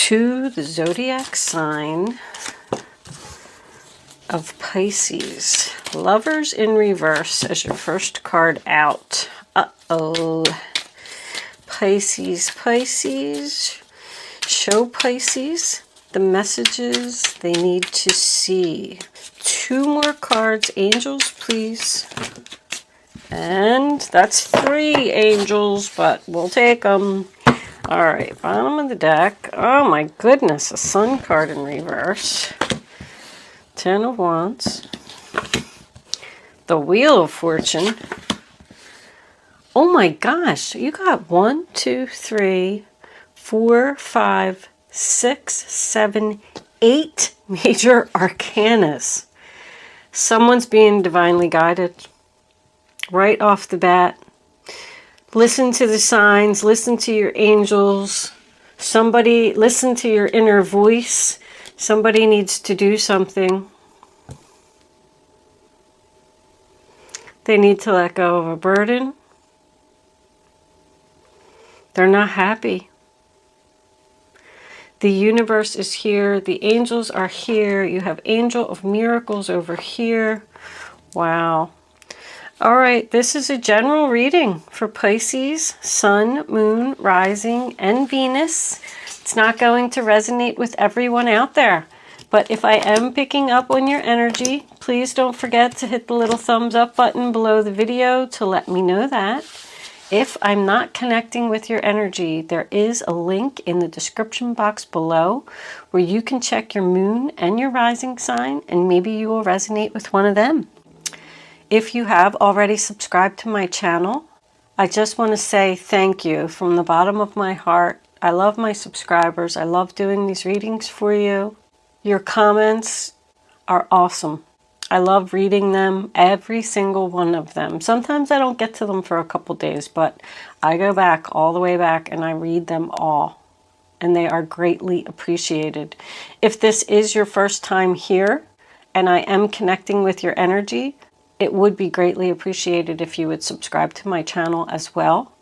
to the zodiac sign of Pisces. Lovers in reverse as your first card out. Uh-oh. Pisces, Pisces. Show Pisces the messages they need to see. 2 more cards. Angels, please. And that's 3 angels, but we'll take them. All right, bottom of the deck. Oh my goodness, a Sun card in reverse. 10 of Wands. The Wheel of Fortune. Oh my gosh, you got 1, 2, 3, 4, 5, 6, 7, 8 major arcanas. Someone's being divinely guided right off the bat. Listen to the signs, listen to your angels. Somebody, listen to your inner voice. Somebody needs to do something. They need to let go of a burden. They're not happy. The universe is here. The angels are here. You have Angel of Miracles over here. Wow. All right, this is a general reading for Pisces, Sun, Moon, Rising, and Venus. It's not going to resonate with everyone out there. But if I am picking up on your energy, please don't forget to hit the little thumbs up button below the video to let me know that. If I'm not connecting with your energy, there is a link in the description box below where you can check your moon and your rising sign, and maybe you will resonate with one of them. If you have already subscribed to my channel, I just want to say thank you from the bottom of my heart. I love my subscribers. I love doing these readings for you. Your comments are awesome. I love reading them, every single one of them. Sometimes I don't get to them for a couple days, but I go back all the way back and I read them all. And they are greatly appreciated. If this is your first time here and I am connecting with your energy, it would be greatly appreciated if you would subscribe to my channel as well.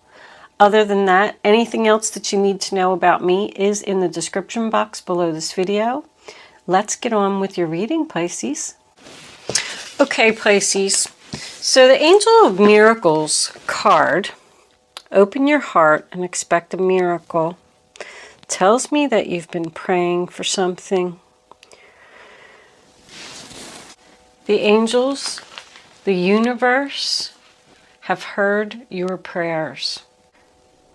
Other than that, anything else that you need to know about me is in the description box below this video. Let's get on with your reading, Pisces. Okay, Pisces. So the Angel of Miracles card, open your heart and expect a miracle, tells me that you've been praying for something. The angels, the universe, have heard your prayers.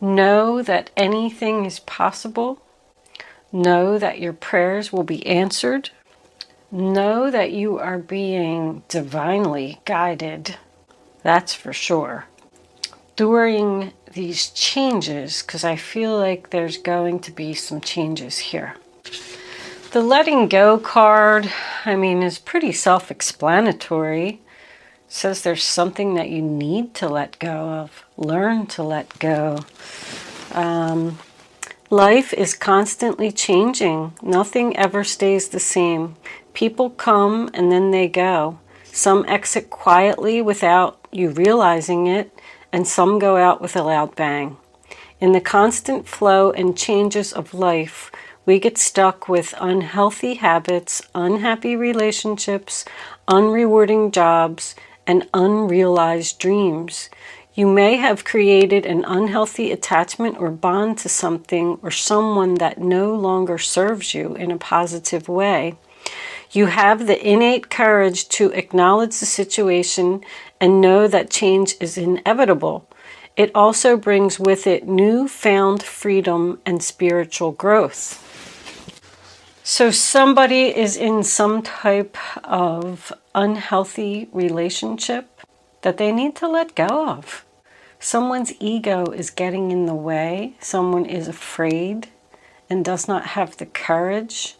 Know that anything is possible. Know that your prayers will be answered. Know that you are being divinely guided. That's for sure. During these changes, because I feel like there's going to be some changes here. The letting go card, I mean, is pretty self-explanatory. It says there's something that you need to let go of. Learn to let go. Life is constantly changing. Nothing ever stays the same. People come and then they go. Some exit quietly without you realizing it, and some go out with a loud bang. In the constant flow and changes of life, we get stuck with unhealthy habits, unhappy relationships, unrewarding jobs, and unrealized dreams. You may have created an unhealthy attachment or bond to something or someone that no longer serves you in a positive way. You have the innate courage to acknowledge the situation and know that change is inevitable. It also brings with it newfound freedom and spiritual growth. So somebody is in some type of unhealthy relationship that they need to let go of. Someone's ego is getting in the way. Someone is afraid and does not have the courage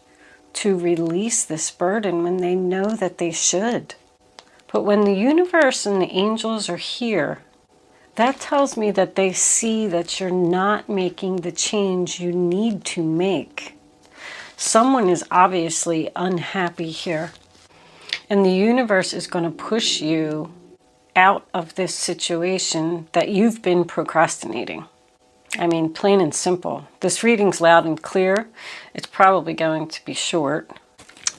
to release this burden when they know that they should. But when the universe and the angels are here, that tells me that they see that you're not making the change you need to make. Someone is obviously unhappy here. And the universe is going to push you out of this situation that you've been procrastinating. I mean, plain and simple. This reading's loud and clear. It's probably going to be short.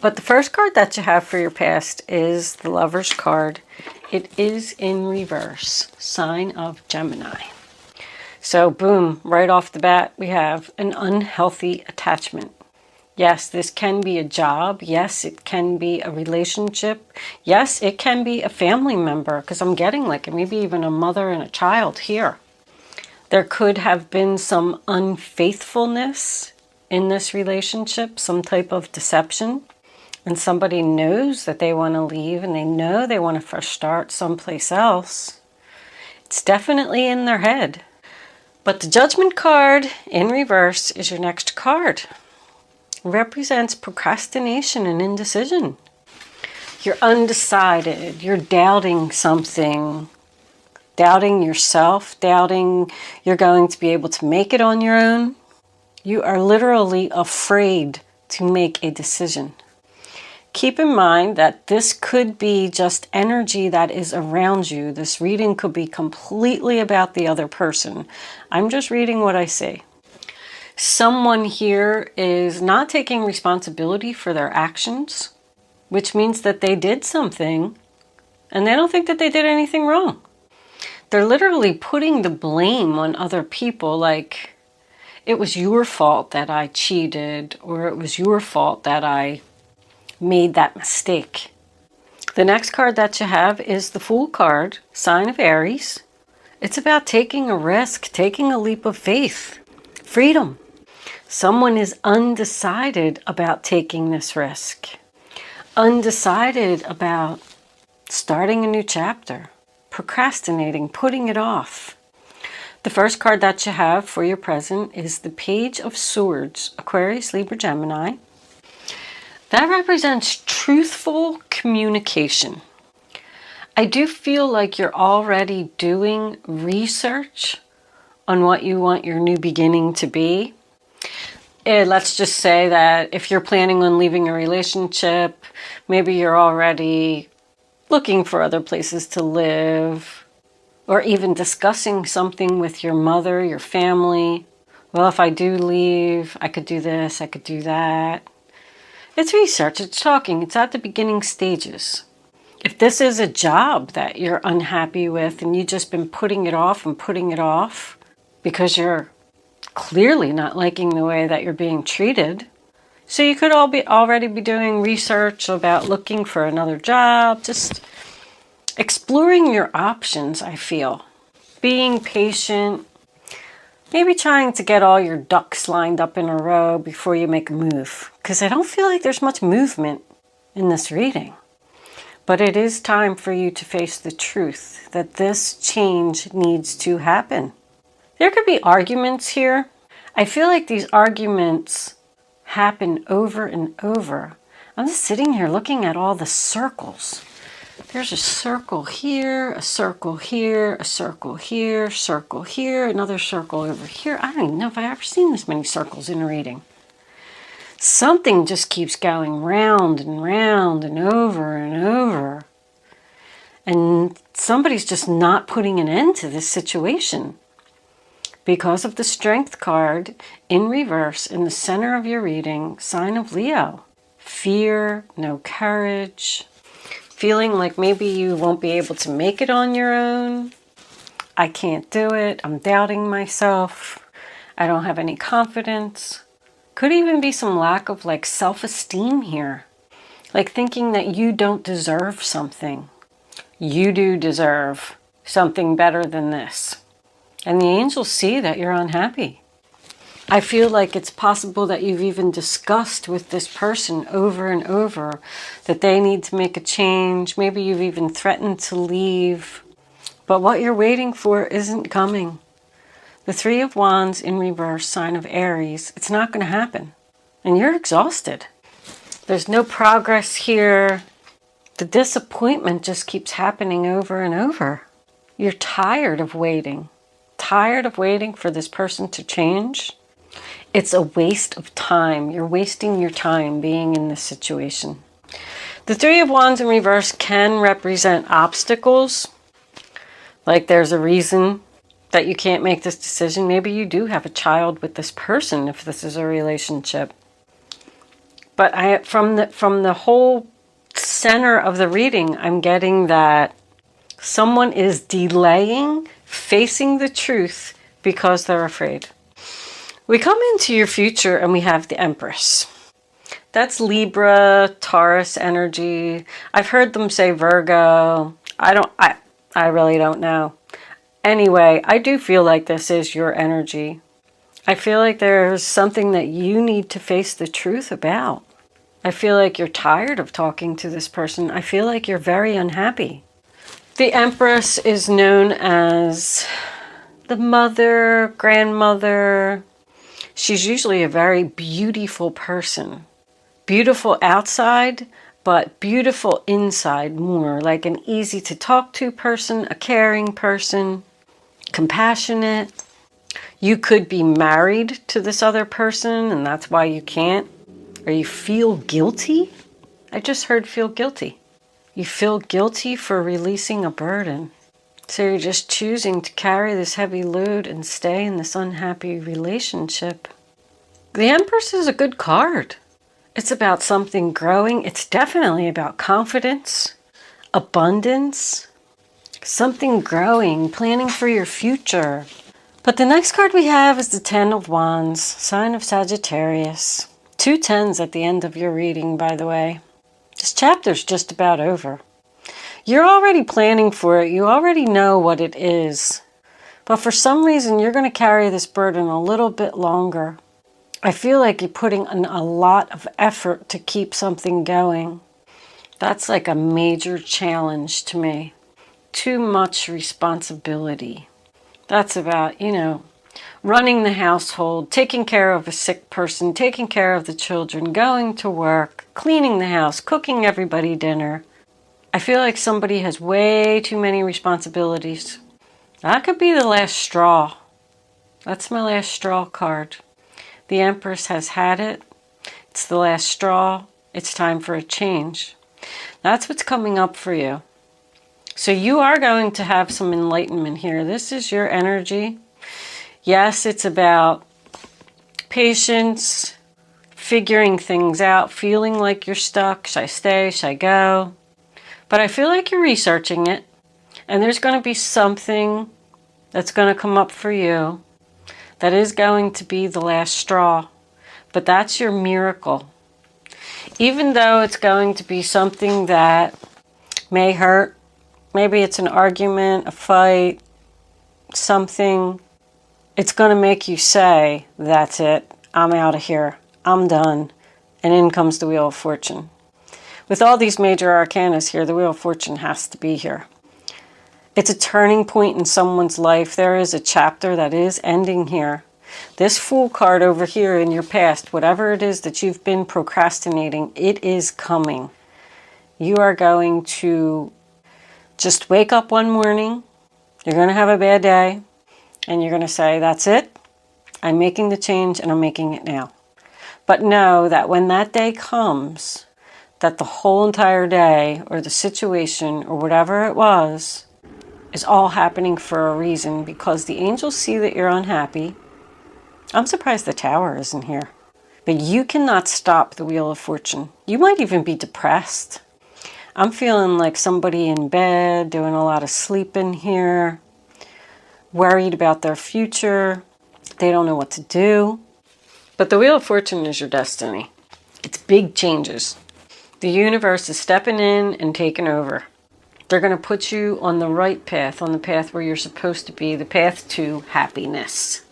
But the first card that you have for your past is the Lover's card. It is in reverse, sign of Gemini. So boom, right off the bat, we have an unhealthy attachment. Yes, this can be a job. Yes, it can be a relationship. Yes, it can be a family member, because I'm getting like maybe even a mother and a child here. There could have been some unfaithfulness in this relationship, some type of deception. And somebody knows that they want to leave and they know they want to first start someplace else. It's definitely in their head. But the Judgment card in reverse is your next card. It represents procrastination and indecision. You're undecided. You're doubting something. Doubting yourself. Doubting you're going to be able to make it on your own. You are literally afraid to make a decision. Keep in mind that this could be just energy that is around you. This reading could be completely about the other person. I'm just reading what I see. Someone here is not taking responsibility for their actions, which means that they did something and they don't think that they did anything wrong. They're literally putting the blame on other people, like it was your fault that I cheated, or it was your fault that I made that mistake. The next card that you have is the Fool card, sign of Aries. It's about taking a risk, taking a leap of faith, freedom. Someone is undecided about taking this risk, undecided about starting a new chapter, procrastinating, putting it off. The first card that you have for your present is the Page of Swords, Aquarius, Libra, Gemini. That represents truthful communication. I do feel like you're already doing research on what you want your new beginning to be. Let's just say that if you're planning on leaving a relationship, maybe you're already looking for other places to live, or even discussing something with your mother, your family. Well, if I do leave, I could do this, I could do that. It's research, it's talking, it's at the beginning stages. If this is a job that you're unhappy with and you've just been putting it off and putting it off because you're clearly not liking the way that you're being treated, so you could already be doing research about looking for another job, just exploring your options, I feel. Being patient, maybe trying to get all your ducks lined up in a row before you make a move. Because I don't feel like there's much movement in this reading. But it is time for you to face the truth that this change needs to happen. There could be arguments here. I feel like these arguments happen over and over. I'm just sitting here looking at all the circles. There's a circle here, a circle here, a circle here, circle here, another circle over here. I don't even know if I've ever seen this many circles in a reading. Something just keeps going round and round and over and over. And somebody's just not putting an end to this situation. Because of the Strength card in reverse in the center of your reading, sign of Leo. Fear, no courage. Feeling like maybe you won't be able to make it on your own. I can't do it. I'm doubting myself. I don't have any confidence. Could even be some lack of like self-esteem here. Like thinking that you don't deserve something. You do deserve something better than this. And the angels see that you're unhappy. I feel like it's possible that you've even discussed with this person over and over that they need to make a change. Maybe you've even threatened to leave. But what you're waiting for isn't coming. The Three of Wands in reverse, sign of Aries, it's not going to happen. And you're exhausted. There's no progress here. The disappointment just keeps happening over and over. You're tired of waiting. Tired of waiting for this person to change. It's a waste of time. You're wasting your time being in this situation. The Three of Wands in reverse can represent obstacles. Like there's a reason that you can't make this decision. Maybe you do have a child with this person if this is a relationship. But from the whole center of the reading, I'm getting that someone is delaying facing the truth because they're afraid. We come into your future and we have the Empress. That's Libra, Taurus energy. I've heard them say Virgo. I really don't know. Anyway, I do feel like this is your energy. I feel like there's something that you need to face the truth about. I feel like you're tired of talking to this person. I feel like you're very unhappy. The Empress is known as the mother, grandmother. She's usually a very beautiful person. Beautiful outside, but beautiful inside more. Like an easy to talk to person, a caring person, compassionate. You could be married to this other person and that's why you can't. Or you feel guilty. I just heard feel guilty. You feel guilty for releasing a burden. So you're just choosing to carry this heavy load and stay in this unhappy relationship. The Empress is a good card. It's about something growing. It's definitely about confidence, abundance, something growing, planning for your future. But the next card we have is the Ten of Wands, sign of Sagittarius. 2 tens at the end of your reading, by the way. This chapter's just about over. You're already planning for it. You already know what it is. But for some reason, you're going to carry this burden a little bit longer. I feel like you're putting in a lot of effort to keep something going. That's like a major challenge to me. Too much responsibility. That's about, running the household, taking care of a sick person, taking care of the children, going to work, cleaning the house, cooking everybody dinner. I feel like somebody has way too many responsibilities. That could be the last straw. That's my last straw card. The Empress has had it. It's the last straw. It's time for a change. That's what's coming up for you. So you are going to have some enlightenment here. This is your energy. Yes, it's about patience, figuring things out, feeling like you're stuck. Should I stay? Should I go? But I feel like you're researching it. And there's going to be something that's going to come up for you that is going to be the last straw. But that's your miracle. Even though it's going to be something that may hurt, maybe it's an argument, a fight, something, it's going to make you say, that's it, I'm out of here, I'm done. And in comes the Wheel of Fortune. With all these major arcanas here, the Wheel of Fortune has to be here. It's a turning point in someone's life. There is a chapter that is ending here. This Fool card over here in your past, whatever it is that you've been procrastinating, it is coming. You are going to just wake up one morning, you're going to have a bad day, and you're going to say, that's it, I'm making the change and I'm making it now. But know that when that day comes, that the whole entire day or the situation or whatever it was is all happening for a reason, because the angels see that you're unhappy. I'm surprised the Tower isn't here. But you cannot stop the Wheel of Fortune. You might even be depressed. I'm feeling like somebody in bed, doing a lot of sleeping here, worried about their future. They don't know what to do. But the Wheel of Fortune is your destiny. It's big changes. The universe is stepping in and taking over. They're going to put you on the right path, on the path where you're supposed to be, the path to happiness.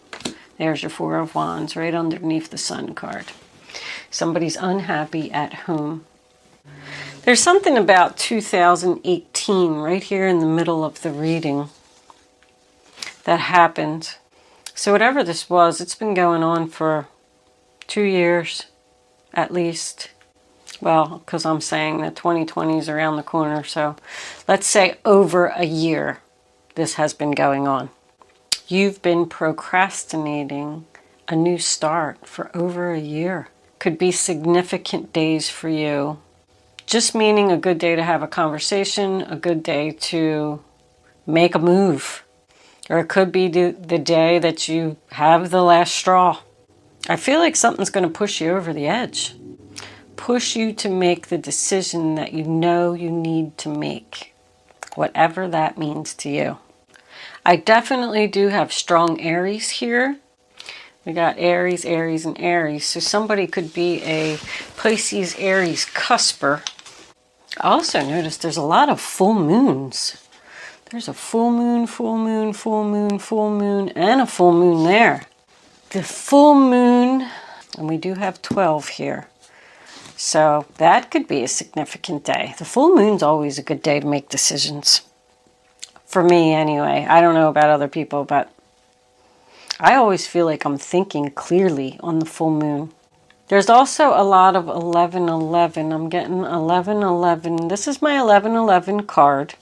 There's your Four of Wands right underneath the Sun card. Somebody's unhappy at home. There's something about 2018 right here in the middle of the reading that happened. So whatever this was, it's been going on for 2 years at least. Well, because I'm saying that 2020 is around the corner. So let's say over a year this has been going on. You've been procrastinating a new start for over a year. Could be significant days for you. Just meaning a good day to have a conversation, a good day to make a move. Or it could be the day that you have the last straw. I feel like something's going to push you over the edge. Push you to make the decision that you know you need to make. Whatever that means to you. I definitely do have strong Aries here. We got Aries, Aries, and Aries. So somebody could be a Pisces Aries cusper. I also noticed there's a lot of full moons. There's a full moon, full moon, full moon, full moon, and a full moon there. The full moon, and we do have 12 here. So that could be a significant day. The full moon's always a good day to make decisions. For me anyway. I don't know about other people, but I always feel like I'm thinking clearly on the full moon. There's also a lot of 1111. I'm getting 1111. This is my 1111 card.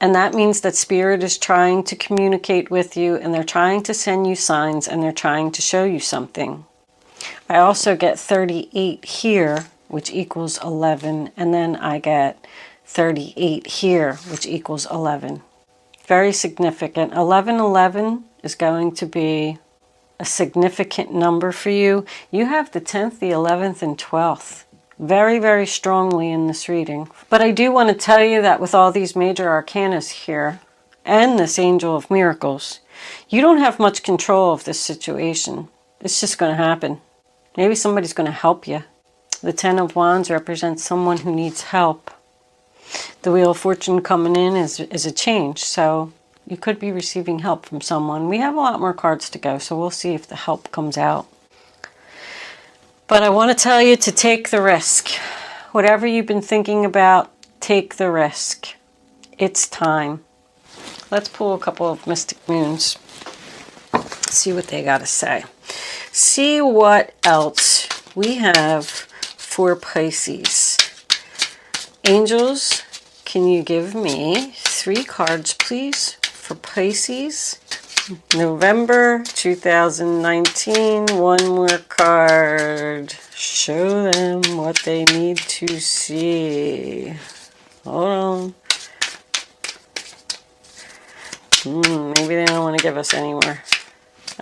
And that means that Spirit is trying to communicate with you, and they're trying to send you signs, and they're trying to show you something. I also get 38 here, which equals 11, and then I get 38 here, which equals 11. Very significant. 1111 is going to be a significant number for you. You have the 10th, the 11th, and 12th. Very, very strongly in this reading. But I do want to tell you that with all these major arcanas here, and this Angel of Miracles, you don't have much control of this situation. It's just going to happen. Maybe somebody's going to help you. The 10 of Wands represents someone who needs help. The Wheel of Fortune coming in is a change, so you could be receiving help from someone. We have a lot more cards to go, so we'll see if the help comes out. But I want to tell you to take the risk. Whatever you've been thinking about, take the risk. It's time. Let's pull a couple of Mystic Moons. See what they got to say. See what else we have for Pisces. Angels, can you give me 3 cards, please, for Pisces? November 2019. One more card. Show them what they need to see. Hold on. Maybe they don't want to give us any more.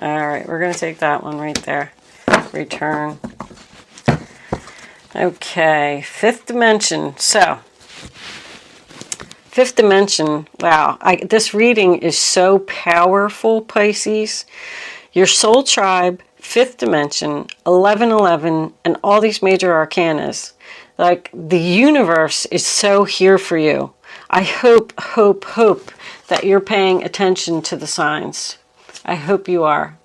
Alright, we're going to take that one right there. Return. Okay, 5th dimension. So, 5th dimension. Wow, this reading is so powerful, Pisces. Your soul tribe, 5th dimension, 1111, and all these major arcanas. Like, the universe is so here for you. I hope that you're paying attention to the signs. I hope you are.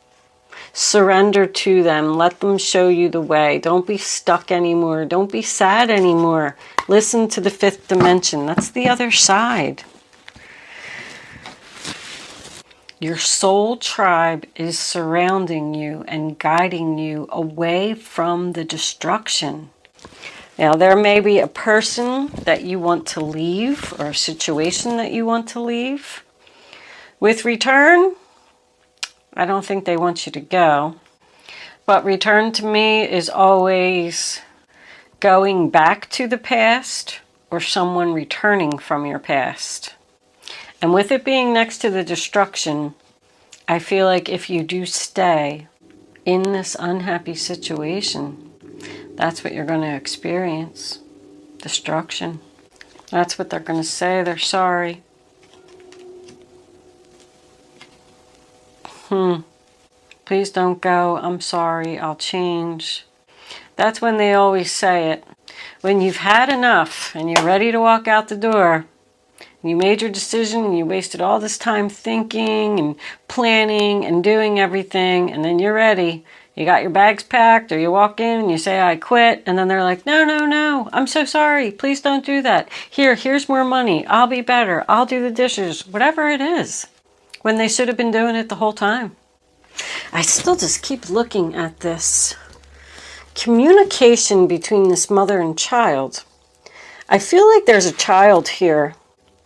Surrender to them. Let them show you the way. Don't be stuck anymore. Don't be sad anymore. Listen to the 5th dimension. That's the other side. Your soul tribe is surrounding you and guiding you away from the destruction. Now, there may be a person that you want to leave or a situation that you want to leave. With return, I don't think they want you to go. But return to me is always going back to the past or someone returning from your past. And with it being next to the destruction, I feel like if you do stay in this unhappy situation, that's what you're going to experience. Destruction. That's what they're going to say. They're sorry. Please don't go. I'm sorry. I'll change. That's when they always say it. When you've had enough and you're ready to walk out the door, and you made your decision and you wasted all this time thinking and planning and doing everything, and then you're ready. You got your bags packed, or you walk in and you say, I quit. And then they're like, no, I'm so sorry. Please don't do that. Here's more money. I'll be better. I'll do the dishes. Whatever it is. When they should have been doing it the whole time. I still just keep looking at this communication between this mother and child. I feel like there's a child here,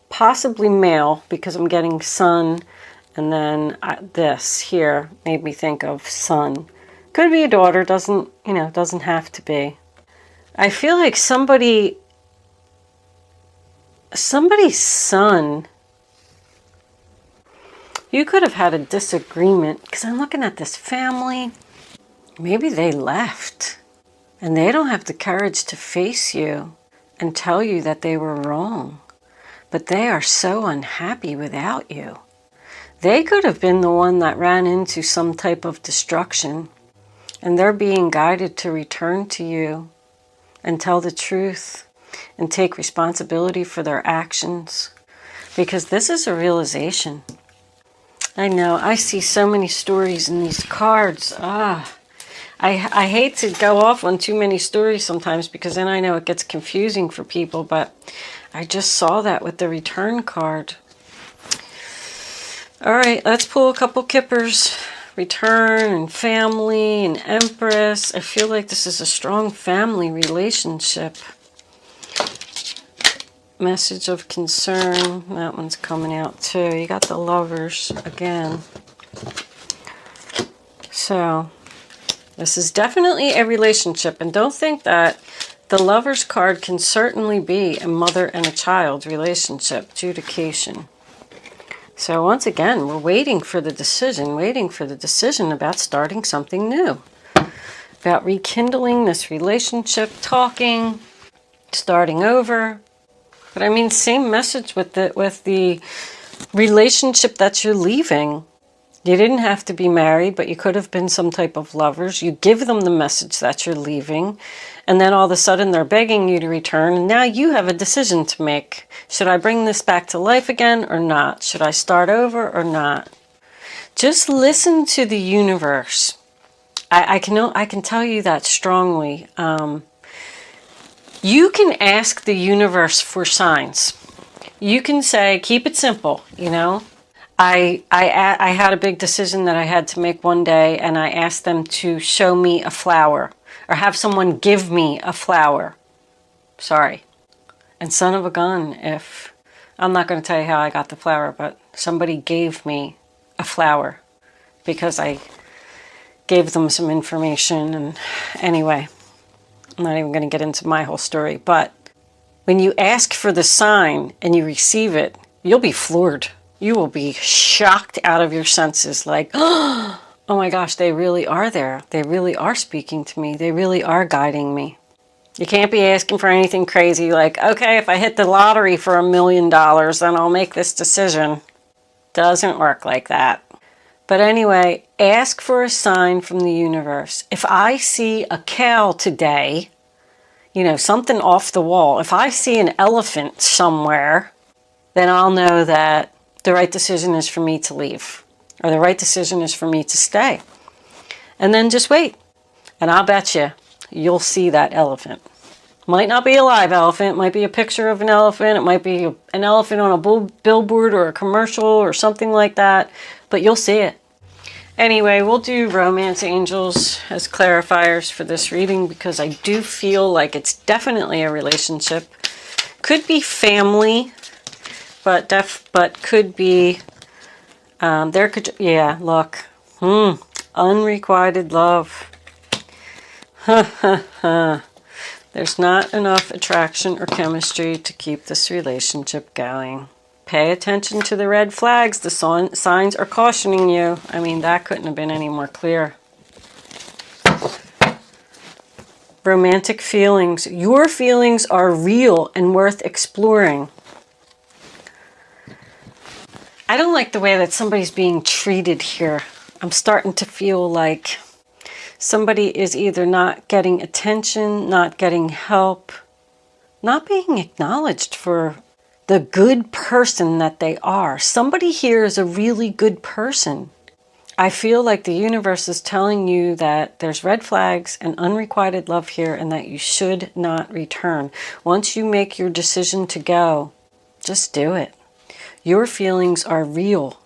possibly male, because I'm getting son, and then this here made me think of son. Could be a daughter, doesn't have to be. I feel like somebody's son You could have had a disagreement, because I'm looking at this family. Maybe they left and they don't have the courage to face you and tell you that they were wrong. But they are so unhappy without you. They could have been the one that ran into some type of destruction, and they're being guided to return to you and tell the truth and take responsibility for their actions, because this is a realization. I know, I see so many stories in these cards. I hate to go off on too many stories sometimes, because then I know it gets confusing for people, but I just saw that with the return card. All right, let's pull a couple kippers. Return and family and Empress. I feel like this is a strong family relationship. Message of concern. That one's coming out too. You got the Lovers again. So this is definitely a relationship. And don't think that the Lovers card can certainly be a mother and a child relationship. Adjudication. So once again, we're waiting for the decision about starting something new. About rekindling this relationship, talking, starting over. But I mean, same message with the relationship that you're leaving. You didn't have to be married, but you could have been some type of lovers. You give them the message that you're leaving, and then all of a sudden they're begging you to return, and now you have a decision to make. Should I bring this back to life again or not? Should I start over or not? Just listen to the universe. I can tell you that strongly. You can ask the universe for signs. You can say, keep it simple, you know. I had a big decision that I had to make one day, and I asked them to show me a flower or have someone give me a flower. Sorry. And son of a gun, if I'm not going to tell you how I got the flower, but somebody gave me a flower because I gave them some information. And anyway, I'm not even going to get into my whole story, but when you ask for the sign and you receive it, you'll be floored. You will be shocked out of your senses, like, oh my gosh, they really are there. They really are speaking to me. They really are guiding me. You can't be asking for anything crazy like, okay, if I hit the lottery for $1 million, then I'll make this decision. Doesn't work like that. But anyway, ask for a sign from the universe. If I see a cow today, you know, something off the wall, if I see an elephant somewhere, then I'll know that the right decision is for me to leave, or the right decision is for me to stay. And then just wait. And I'll bet you'll see that elephant. Might not be a live elephant. It might be a picture of an elephant. It might be an elephant on a billboard or a commercial or something like that. But you'll see it. Anyway, we'll do romance angels as clarifiers for this reading, because I do feel like it's definitely a relationship. Could be family. But could be, look, unrequited love. There's not enough attraction or chemistry to keep this relationship going. Pay attention to the red flags. The signs are cautioning you. I mean, that couldn't have been any more clear. Romantic feelings. Your feelings are real and worth exploring. I don't like the way that somebody's being treated here. I'm starting to feel like somebody is either not getting attention, not getting help, not being acknowledged for the good person that they are. Somebody here is a really good person. I feel like the universe is telling you that there's red flags and unrequited love here, and that you should not return. Once you make your decision to go, just do it. Your feelings are real.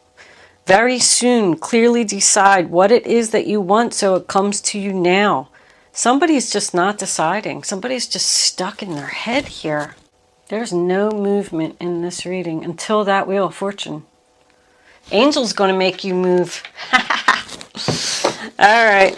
Very soon, clearly decide what it is that you want so it comes to you now. Somebody's just not deciding. Somebody's just stuck in their head here. There's no movement in this reading until that Wheel of Fortune. Angel's going to make you move. All right.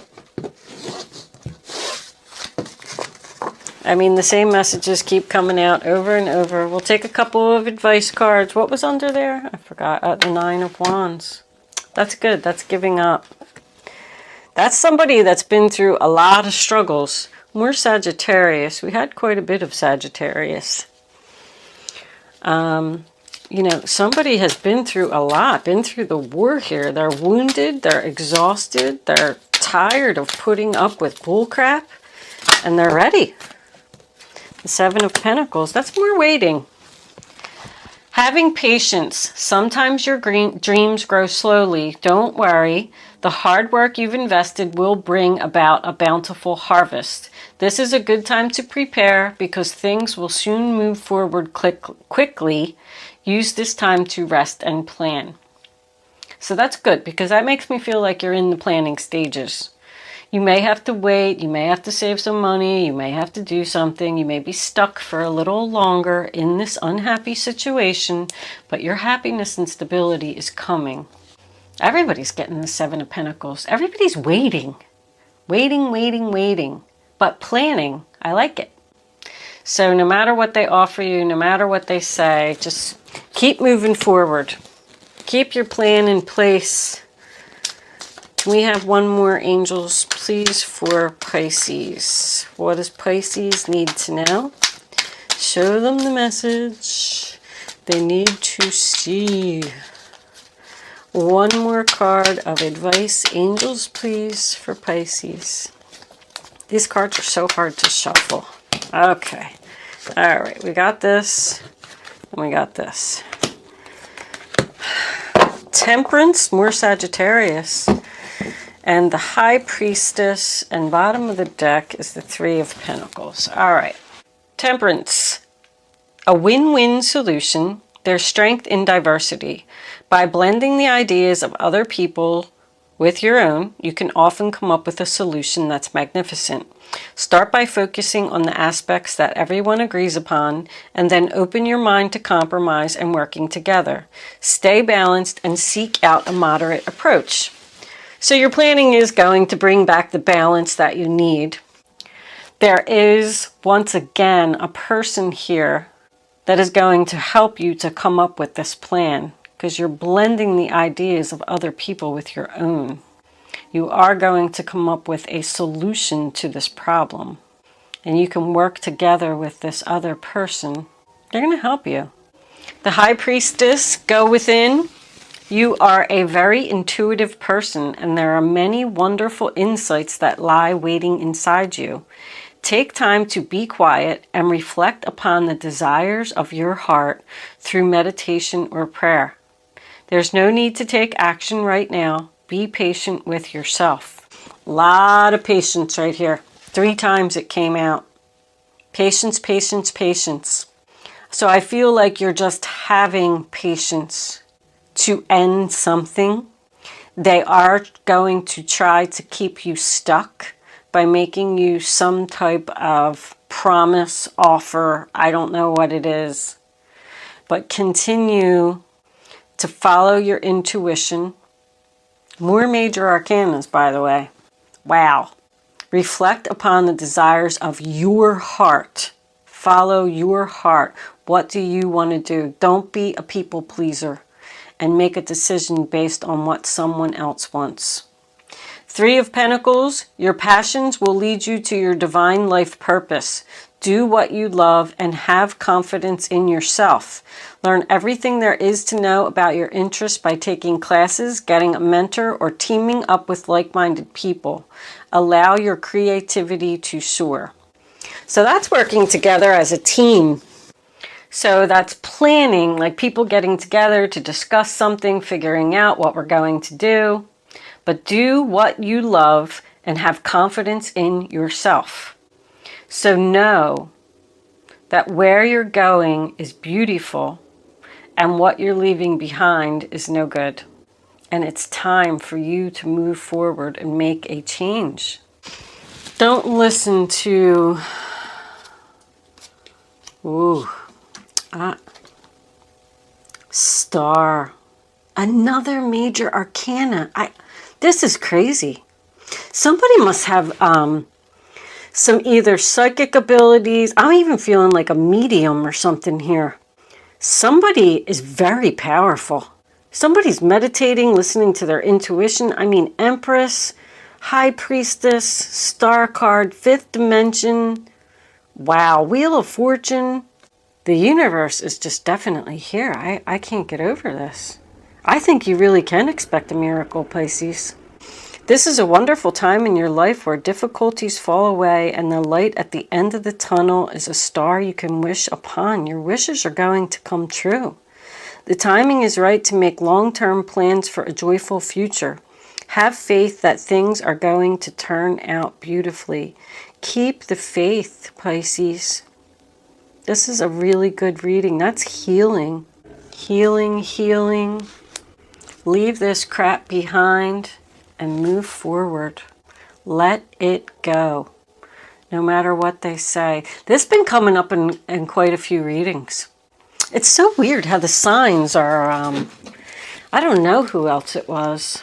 I mean, the same messages keep coming out over and over. We'll take a couple of advice cards. What was under there? I forgot. The Nine of Wands. That's good. That's giving up. That's somebody that's been through a lot of struggles. More Sagittarius. We had quite a bit of Sagittarius. You know, somebody has been through a lot, been through the war here. They're wounded, they're exhausted, they're tired of putting up with bullcrap, and they're ready. The Seven of Pentacles, that's more waiting. Having patience. Sometimes your dreams grow slowly. Don't worry. The hard work you've invested will bring about a bountiful harvest. This is a good time to prepare because things will soon move forward quickly. Use this time to rest and plan. So that's good because that makes me feel like you're in the planning stages. You may have to wait, you may have to save some money, you may have to do something, you may be stuck for a little longer in this unhappy situation, but your happiness and stability is coming. Everybody's getting the Seven of Pentacles. Everybody's waiting. Waiting, waiting, waiting. But planning, I like it. So no matter what they offer you, no matter what they say, just keep moving forward. Keep your plan in place. Can we have one more, angels, please, for Pisces? What does Pisces need to know? Show them the message they need to see. One more card of advice, angels, please, for Pisces. These cards are so hard to shuffle. Okay. All right. We got this. And we got this. Temperance, more Sagittarius. And the High Priestess. And bottom of the deck is the Three of Pentacles. All right. Temperance. A win-win solution. There's strength in diversity. By blending the ideas of other people with your own, you can often come up with a solution that's magnificent. Start by focusing on the aspects that everyone agrees upon, and then open your mind to compromise and working together. Stay balanced and seek out a moderate approach. So your planning is going to bring back the balance that you need. There is, once again, a person here that is going to help you to come up with this plan, because you're blending the ideas of other people with your own. You are going to come up with a solution to this problem. And you can work together with this other person. They're going to help you. The High Priestess, go within. You are a very intuitive person, and there are many wonderful insights that lie waiting inside you. Take time to be quiet and reflect upon the desires of your heart through meditation or prayer. There's no need to take action right now. Be patient with yourself. A lot of patience right here. 3 times it came out. Patience, patience, patience. So I feel like you're just having patience to end something. They are going to try to keep you stuck by making you some type of promise, offer. I don't know what it is. But continue to follow your intuition. More major arcanas, by the way. Wow. Reflect upon the desires of your heart. Follow your heart. What do you want to do? Don't be a people pleaser and make a decision based on what someone else wants. 3 of Pentacles, your passions will lead you to your divine life purpose. Do what you love and have confidence in yourself. Learn everything there is to know about your interests by taking classes, getting a mentor, or teaming up with like-minded people. Allow your creativity to soar. So that's working together as a team. So that's planning, like people getting together to discuss something, figuring out what we're going to do. But do what you love and have confidence in yourself. So know that where you're going is beautiful and what you're leaving behind is no good. And it's time for you to move forward and make a change. Don't listen to... Star. Another major arcana. This is crazy. Somebody must have some either psychic abilities. I'm even feeling like a medium or something here. Somebody is very powerful. Somebody's meditating, listening to their intuition. I mean, Empress, High Priestess, Star card, Fifth Dimension. Wow, Wheel of Fortune. The universe is just definitely here. I can't get over this. I think you really can expect a miracle, Pisces. This is a wonderful time in your life where difficulties fall away and the light at the end of the tunnel is a star you can wish upon. Your wishes are going to come true. The timing is right to make long-term plans for a joyful future. Have faith that things are going to turn out beautifully. Keep the faith, Pisces. This is a really good reading. That's healing. Healing, healing. Leave this crap behind and move forward. Let it go. No matter what they say. This has been coming up in quite a few readings. It's so weird how the signs are, I don't know who else it was.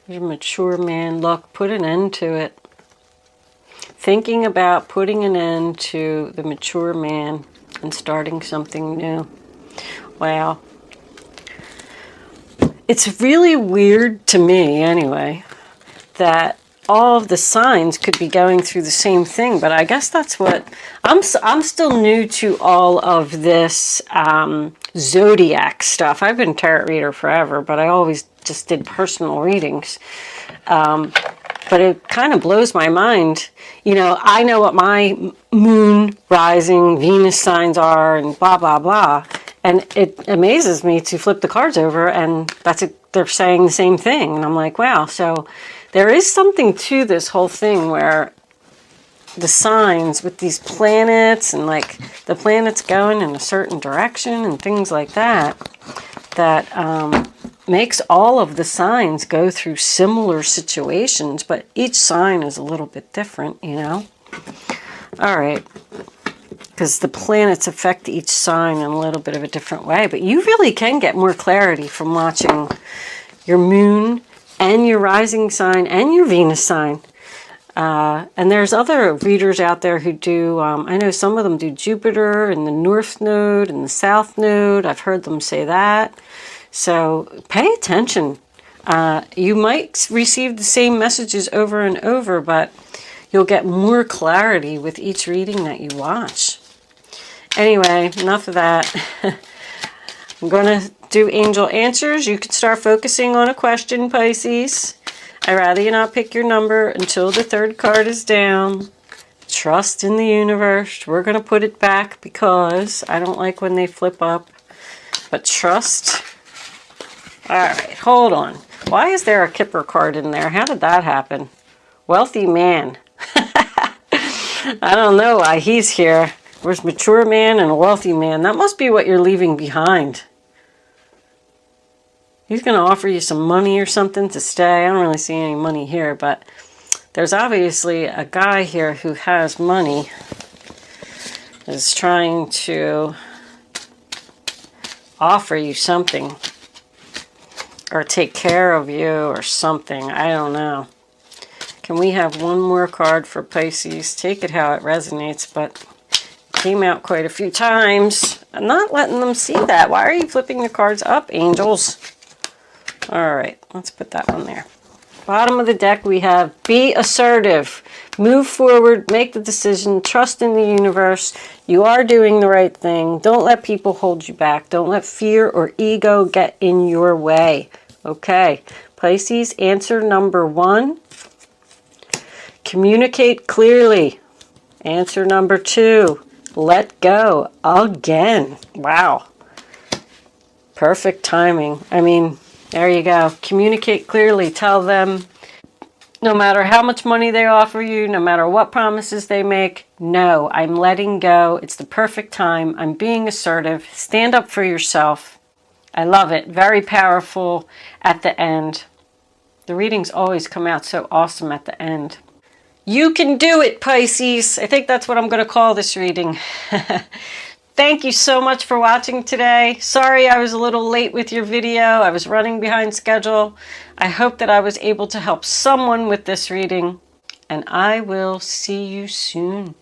You're a mature man. Look, put an end to it. Thinking about putting an end to the mature man and starting something new. Wow. It's really weird to me, anyway, that all of the signs could be going through the same thing, but I guess that's what... I'm still new to all of this zodiac stuff. I've been a tarot reader forever, but I always just did personal readings. But it kind of blows my mind. You know, I know what my moon, rising, Venus signs are and blah, blah, blah. And it amazes me to flip the cards over and they're saying the same thing. And I'm like, wow. So there is something to this whole thing where the signs with these planets and like the planets going in a certain direction and things like that, that makes all of the signs go through similar situations, but each sign is a little bit different, you know? All right. Because the planets affect each sign in a little bit of a different way. But you really can get more clarity from watching your moon and your rising sign and your Venus sign. And there's other readers out there who do, I know some of them do Jupiter and the North Node and the South Node. I've heard them say that. So pay attention. You might receive the same messages over and over, but you'll get more clarity with each reading that you watch. Anyway, enough of that. I'm going to do angel answers. You can start focusing on a question, Pisces. I'd rather you not pick your number until the third card is down. Trust in the universe. We're going to put it back because I don't like when they flip up. But trust. All right, hold on. Why is there a Kipper card in there? How did that happen? Wealthy man. I don't know why he's here. There's a mature man and a wealthy man. That must be what you're leaving behind. He's going to offer you some money or something to stay. I don't really see any money here, but there's obviously a guy here who has money. Is trying to offer you something. Or take care of you or something. I don't know. Can we have one more card for Pisces? Take it how it resonates, but came out quite a few times. I'm not letting them see that. Why are you flipping the cards up, angels? All right, let's put that one there. Bottom of the deck, we have be assertive. Move forward, make the decision, trust in the universe. You are doing the right thing. Don't let people hold you back. Don't let fear or ego get in your way. Okay, Pisces, answer number 1. Communicate clearly. Answer number 2. Let go again. Wow. Perfect timing. I mean, there you go. Communicate clearly. Tell them no matter how much money they offer you, no matter what promises they make, no, I'm letting go. It's the perfect time. I'm being assertive. Stand up for yourself. I love it. Very powerful at the end. The readings always come out so awesome at the end. You can do it, Pisces. I think that's what I'm going to call this reading. Thank you so much for watching today. Sorry I was a little late with your video. I was running behind schedule. I hope that I was able to help someone with this reading. And I will see you soon.